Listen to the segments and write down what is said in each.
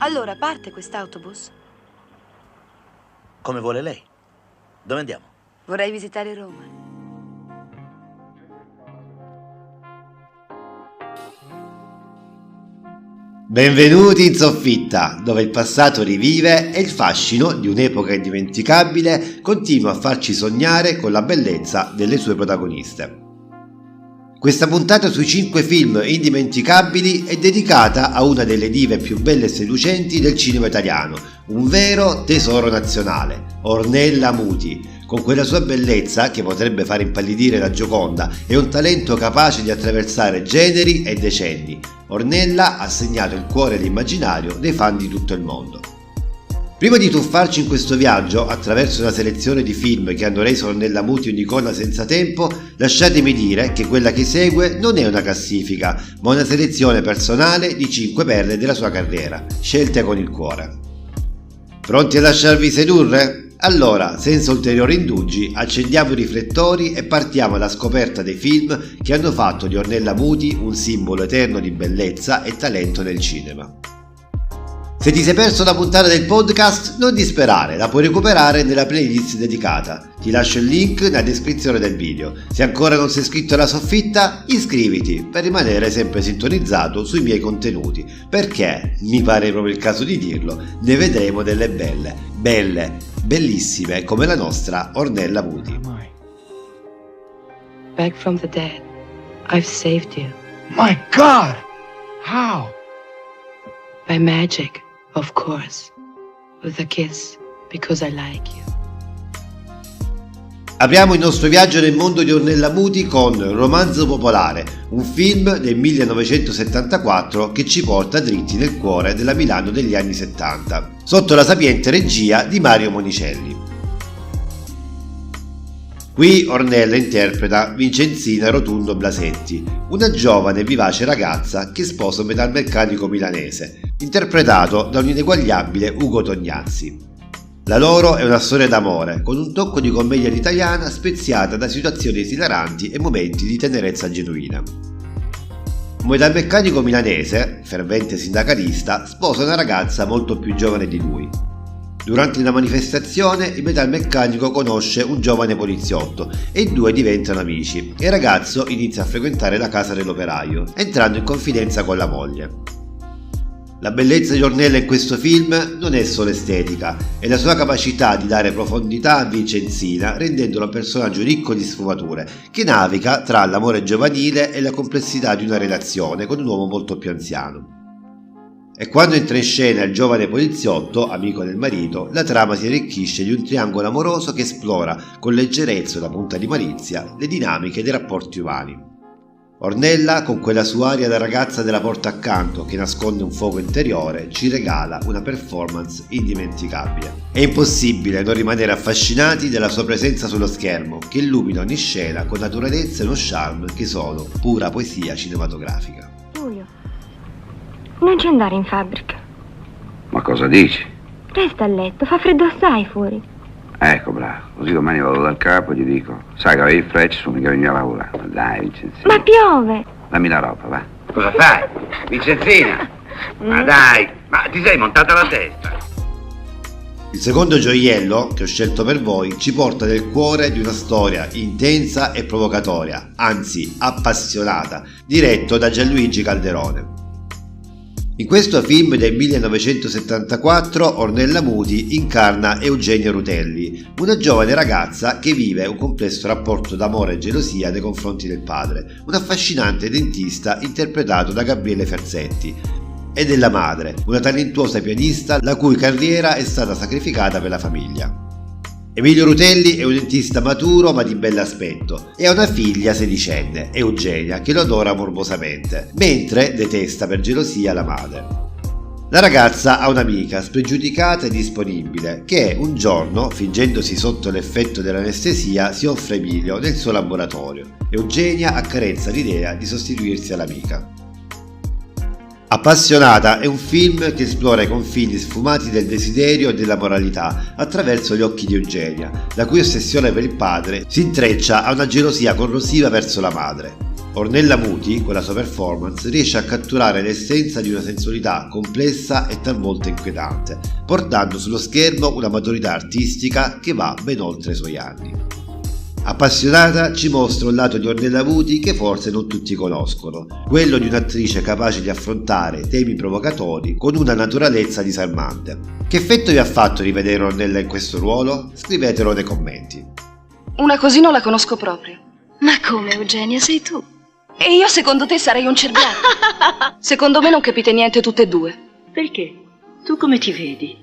Allora, parte quest'autobus? Come vuole lei. Dove andiamo? Vorrei visitare Roma. Benvenuti in Soffitta, dove il passato rivive e il fascino di un'epoca indimenticabile continua a farci sognare con la bellezza delle sue protagoniste. Questa puntata sui 5 film indimenticabili è dedicata a una delle dive più belle e seducenti del cinema italiano, un vero tesoro nazionale, Ornella Muti, con quella sua bellezza che potrebbe far impallidire la Gioconda e un talento capace di attraversare generi e decenni. Ornella ha segnato il cuore e l'immaginario dei fan di tutto il mondo. Prima di tuffarci in questo viaggio attraverso una selezione di film che hanno reso Ornella Muti un'icona senza tempo, lasciatemi dire che quella che segue non è una classifica, ma una selezione personale di 5 perle della sua carriera, scelte con il cuore. Pronti a lasciarvi sedurre? Allora, senza ulteriori indugi, accendiamo i riflettori e partiamo alla scoperta dei film che hanno fatto di Ornella Muti un simbolo eterno di bellezza e talento nel cinema. Se ti sei perso la puntata del podcast, non disperare, la puoi recuperare nella playlist dedicata. Ti lascio il link nella descrizione del video. Se ancora non sei iscritto alla Soffitta, iscriviti per rimanere sempre sintonizzato sui miei contenuti, perché, mi pare proprio il caso di dirlo, ne vedremo delle bellissime come la nostra Ornella Muti. Back from the dead. I've saved you. My God! How? By magic, of course. With a kiss, because I like you. Apriamo il nostro viaggio nel mondo di Ornella Muti con Romanzo popolare, un film del 1974 che ci porta dritti nel cuore della Milano degli anni 70, sotto la sapiente regia di Mario Monicelli. Qui Ornella interpreta Vincenzina Rotundo Blasetti, una giovane e vivace ragazza che sposa un metalmeccanico milanese, interpretato da un ineguagliabile Ugo Tognazzi. La loro è una storia d'amore, con un tocco di commedia all'italiana speziata da situazioni esilaranti e momenti di tenerezza genuina. Un metalmeccanico milanese, fervente sindacalista, sposa una ragazza molto più giovane di lui. Durante una manifestazione il metalmeccanico conosce un giovane poliziotto e i due diventano amici e il ragazzo inizia a frequentare la casa dell'operaio, entrando in confidenza con la moglie. La bellezza di Ornella in questo film non è solo estetica, è la sua capacità di dare profondità a Vincenzina rendendolo un personaggio ricco di sfumature, che naviga tra l'amore giovanile e la complessità di una relazione con un uomo molto più anziano. E quando entra in scena il giovane poliziotto, amico del marito, la trama si arricchisce di un triangolo amoroso che esplora con leggerezza e una punta di malizia le dinamiche dei rapporti umani. Ornella, con quella sua aria da ragazza della porta accanto che nasconde un fuoco interiore, ci regala una performance indimenticabile. È impossibile non rimanere affascinati dalla sua presenza sullo schermo, che illumina ogni scena con naturalezza e uno charme che sono pura poesia cinematografica. Giulio, non ci andare in fabbrica. Ma cosa dici? Resta a letto, fa freddo assai fuori. Ecco, bravo. Così domani vado dal capo e gli dico: sai che avevi il freccio, su mica veniva a lavorare. Ma dai, Vincenzina. Ma piove! Dammi la roba, va. Cosa fai? Vincenzina! Ma dai, ma ti sei montata la testa? Il secondo gioiello che ho scelto per voi ci porta nel cuore di una storia intensa e provocatoria, anzi appassionata, diretto da Gianluigi Calderone. In questo film del 1974 Ornella Muti incarna Eugenia Rutelli, una giovane ragazza che vive un complesso rapporto d'amore e gelosia nei confronti del padre, un affascinante dentista interpretato da Gabriele Ferzetti, e della madre, una talentuosa pianista la cui carriera è stata sacrificata per la famiglia. Emilio Rutelli è un dentista maturo ma di bell'aspetto e ha una figlia sedicenne, Eugenia, che lo adora morbosamente, mentre detesta per gelosia la madre. La ragazza ha un'amica spregiudicata e disponibile che un giorno, fingendosi sotto l'effetto dell'anestesia, si offre Emilio nel suo laboratorio. Eugenia accarezza l'idea di sostituirsi all'amica. Appassionata è un film che esplora i confini sfumati del desiderio e della moralità attraverso gli occhi di Eugenia, la cui ossessione per il padre si intreccia a una gelosia corrosiva verso la madre. Ornella Muti, con la sua performance, riesce a catturare l'essenza di una sensualità complessa e talvolta inquietante, portando sullo schermo una maturità artistica che va ben oltre i suoi anni. Appassionata ci mostra un lato di Ornella Muti che forse non tutti conoscono, quello di un'attrice capace di affrontare temi provocatori con una naturalezza disarmante. Che effetto vi ha fatto rivedere Ornella in questo ruolo? Scrivetelo nei commenti. Una così non la conosco proprio. Ma come, Eugenia, sei tu? E io secondo te sarei un cerbiatto? Secondo me non capite niente tutte e due. Perché? Tu come ti vedi?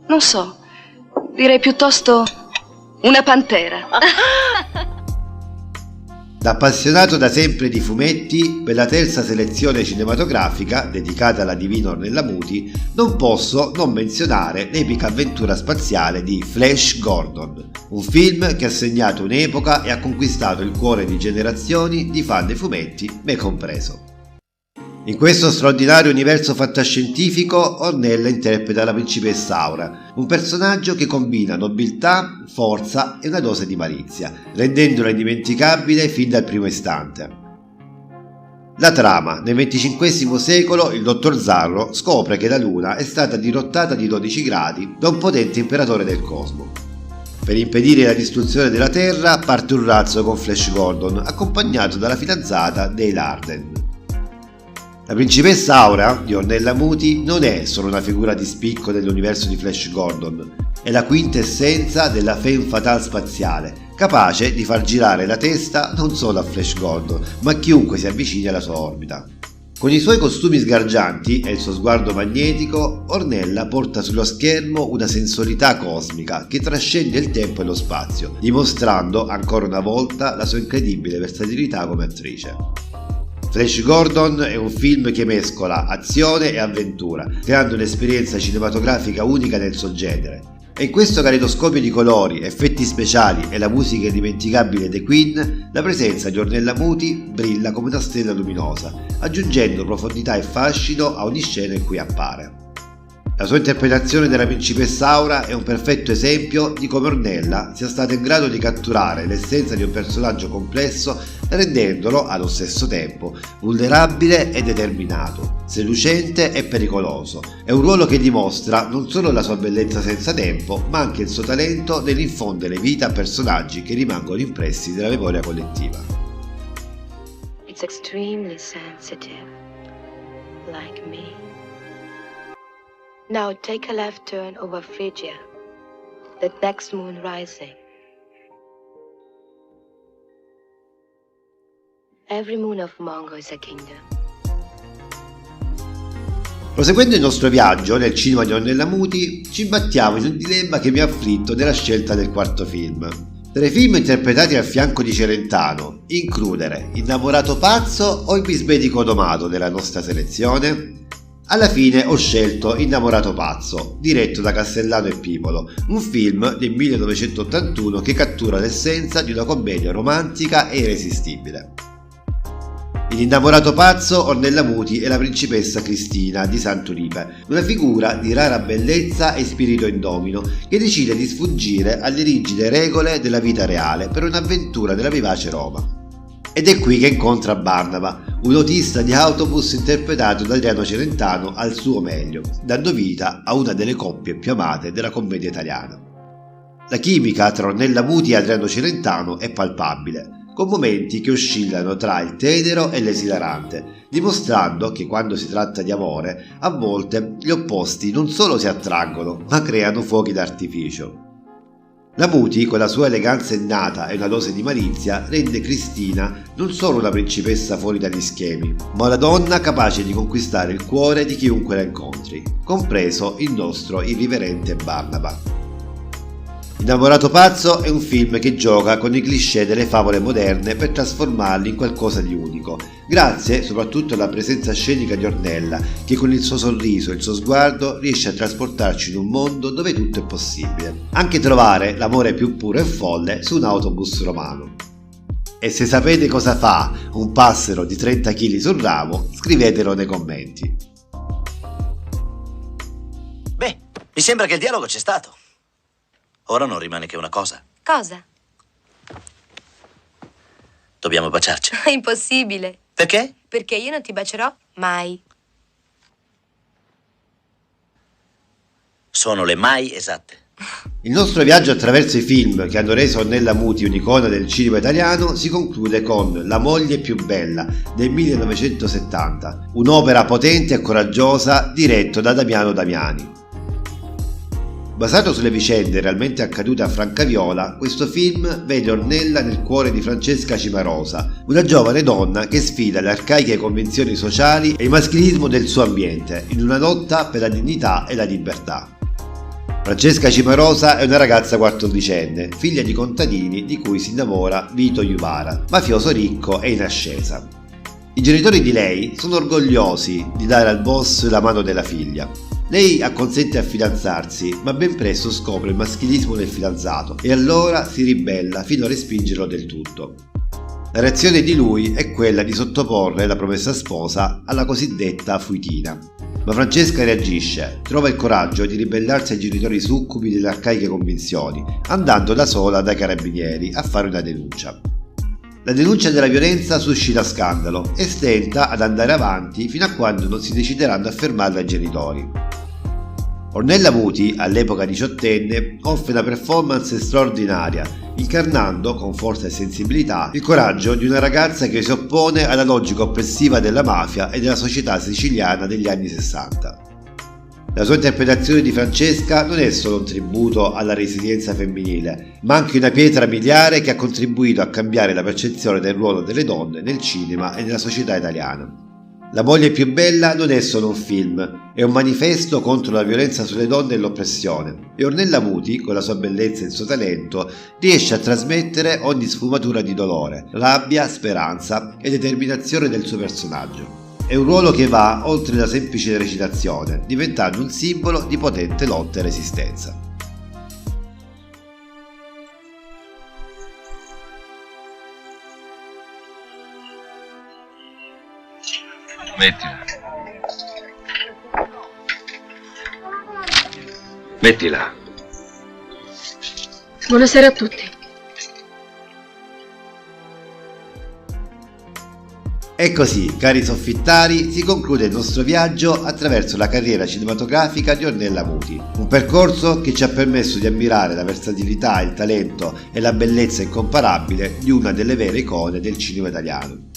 Non so, direi piuttosto una pantera. Da appassionato da sempre di fumetti, per la terza selezione cinematografica dedicata alla divina Ornella Muti, non posso non menzionare l'epica avventura spaziale di Flash Gordon, un film che ha segnato un'epoca e ha conquistato il cuore di generazioni di fan dei fumetti, me compreso. In questo straordinario universo fantascientifico, Ornella interpreta la principessa Aura, un personaggio che combina nobiltà, forza e una dose di malizia, rendendola indimenticabile fin dal primo istante. La trama: nel XXV secolo il dottor Zarro scopre che la Luna è stata dirottata di 12 gradi da un potente imperatore del cosmo. Per impedire la distruzione della Terra parte un razzo con Flash Gordon, accompagnato dalla fidanzata Dale Arden. La principessa Aura di Ornella Muti non è solo una figura di spicco nell'universo di Flash Gordon, è la quintessenza della femme fatale spaziale, capace di far girare la testa non solo a Flash Gordon, ma a chiunque si avvicini alla sua orbita. Con i suoi costumi sgargianti e il suo sguardo magnetico, Ornella porta sullo schermo una sensualità cosmica che trascende il tempo e lo spazio, dimostrando ancora una volta la sua incredibile versatilità come attrice. Flash Gordon è un film che mescola azione e avventura, creando un'esperienza cinematografica unica nel suo genere. E in questo caleidoscopio di colori, effetti speciali e la musica indimenticabile dei Queen, la presenza di Ornella Muti brilla come una stella luminosa, aggiungendo profondità e fascino a ogni scena in cui appare. La sua interpretazione della principessa Aura è un perfetto esempio di come Ornella sia stata in grado di catturare l'essenza di un personaggio complesso, rendendolo allo stesso tempo vulnerabile e determinato, seducente e pericoloso. È un ruolo che dimostra non solo la sua bellezza senza tempo, ma anche il suo talento nell'infondere vita a personaggi che rimangono impressi nella memoria collettiva. It's extremely sensitive, like me. Now take a left turn over Phrygia, the next moon rising. Every moon of Mongo is a kingdom. Proseguendo il nostro viaggio nel cinema di Ornella Muti, ci imbattiamo in un dilemma che mi ha afflitto nella scelta del quarto film. Tra i film interpretati al fianco di Celentano, includere Innamorato pazzo o Il bisbedico domato nella nostra selezione? Alla fine ho scelto Innamorato pazzo, diretto da Castellano e Pipolo, un film del 1981 che cattura l'essenza di una commedia romantica e irresistibile. In Innamorato pazzo, Ornella Muti è la principessa Cristina di Sant'Unipe, una figura di rara bellezza e spirito indomino che decide di sfuggire alle rigide regole della vita reale per un'avventura nella vivace Roma. Ed è qui che incontra Barnaba, un autista di autobus interpretato da Adriano Celentano al suo meglio, dando vita a una delle coppie più amate della commedia italiana. La chimica tra Ornella Muti e Adriano Celentano è palpabile, con momenti che oscillano tra il tenero e l'esilarante, dimostrando che quando si tratta di amore, a volte gli opposti non solo si attraggono, ma creano fuochi d'artificio. La Muti, con la sua eleganza innata e una dose di malizia, rende Cristina non solo una principessa fuori dagli schemi, ma una donna capace di conquistare il cuore di chiunque la incontri, compreso il nostro irriverente Barnaba. Innamorato pazzo è un film che gioca con i cliché delle favole moderne per trasformarli in qualcosa di unico, grazie soprattutto alla presenza scenica di Ornella, che con il suo sorriso e il suo sguardo riesce a trasportarci in un mondo dove tutto è possibile, anche trovare l'amore più puro e folle su un autobus romano. E se sapete cosa fa un passero di 30 kg sul ramo, scrivetelo nei commenti. Beh, mi sembra che il dialogo c'è stato. Ora non rimane che una cosa. Cosa? Dobbiamo baciarci. È impossibile. Perché? Perché io non ti bacerò mai. Sono le mai esatte. Il nostro viaggio attraverso i film che hanno reso Ornella Muti un'icona del cinema italiano si conclude con La moglie più bella del 1970, un'opera potente e coraggiosa diretto da Damiano Damiani. Basato sulle vicende realmente accadute a Francaviola, questo film vede Ornella nel cuore di Francesca Cimarosa, una giovane donna che sfida le arcaiche convenzioni sociali e il maschilismo del suo ambiente in una lotta per la dignità e la libertà. Francesca Cimarosa è una ragazza quattordicenne, figlia di contadini di cui si innamora Vito Juvara, mafioso ricco e in ascesa. I genitori di lei sono orgogliosi di dare al boss la mano della figlia. Lei acconsente a fidanzarsi, ma ben presto scopre il maschilismo del fidanzato e allora si ribella fino a respingerlo del tutto. La reazione di lui è quella di sottoporre la promessa sposa alla cosiddetta fuitina. Ma Francesca reagisce, trova il coraggio di ribellarsi ai genitori succubi delle arcaiche convinzioni, andando da sola dai carabinieri a fare una denuncia. La denuncia della violenza suscita scandalo e stenta ad andare avanti fino a quando non si decideranno a fermarla i genitori. Ornella Muti, all'epoca diciottenne, offre una performance straordinaria, incarnando, con forza e sensibilità, il coraggio di una ragazza che si oppone alla logica oppressiva della mafia e della società siciliana degli anni 60. La sua interpretazione di Francesca non è solo un tributo alla resilienza femminile, ma anche una pietra miliare che ha contribuito a cambiare la percezione del ruolo delle donne nel cinema e nella società italiana. La moglie più bella non è solo un film, è un manifesto contro la violenza sulle donne e l'oppressione, e Ornella Muti, con la sua bellezza e il suo talento, riesce a trasmettere ogni sfumatura di dolore, rabbia, speranza e determinazione del suo personaggio. È un ruolo che va oltre la semplice recitazione, diventando un simbolo di potente lotta e resistenza. Mettila. Mettila. Buonasera a tutti. E così, cari soffittari, si conclude il nostro viaggio attraverso la carriera cinematografica di Ornella Muti, un percorso che ci ha permesso di ammirare la versatilità, il talento e la bellezza incomparabile di una delle vere icone del cinema italiano.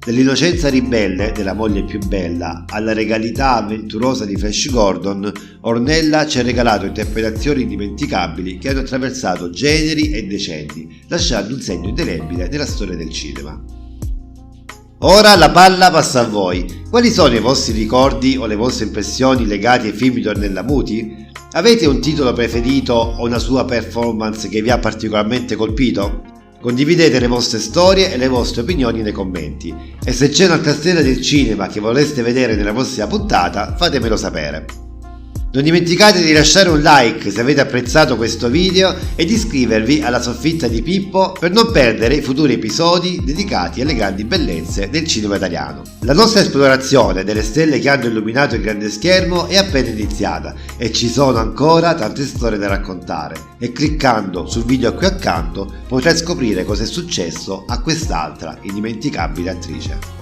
Dall'innocenza ribelle della moglie più bella alla regalità avventurosa di Flash Gordon, Ornella ci ha regalato interpretazioni indimenticabili che hanno attraversato generi e decenni, lasciando un segno indelebile nella storia del cinema. Ora la palla passa a voi. Quali sono i vostri ricordi o le vostre impressioni legati ai film di Ornella Muti? Avete un titolo preferito o una sua performance che vi ha particolarmente colpito? Condividete le vostre storie e le vostre opinioni nei commenti. E se c'è un'altra stella del cinema che vorreste vedere nella prossima puntata, fatemelo sapere. Non dimenticate di lasciare un like se avete apprezzato questo video e di iscrivervi alla Soffitta di Pippo per non perdere i futuri episodi dedicati alle grandi bellezze del cinema italiano. La nostra esplorazione delle stelle che hanno illuminato il grande schermo è appena iniziata e ci sono ancora tante storie da raccontare, e cliccando sul video qui accanto potrai scoprire cosa è successo a quest'altra indimenticabile attrice.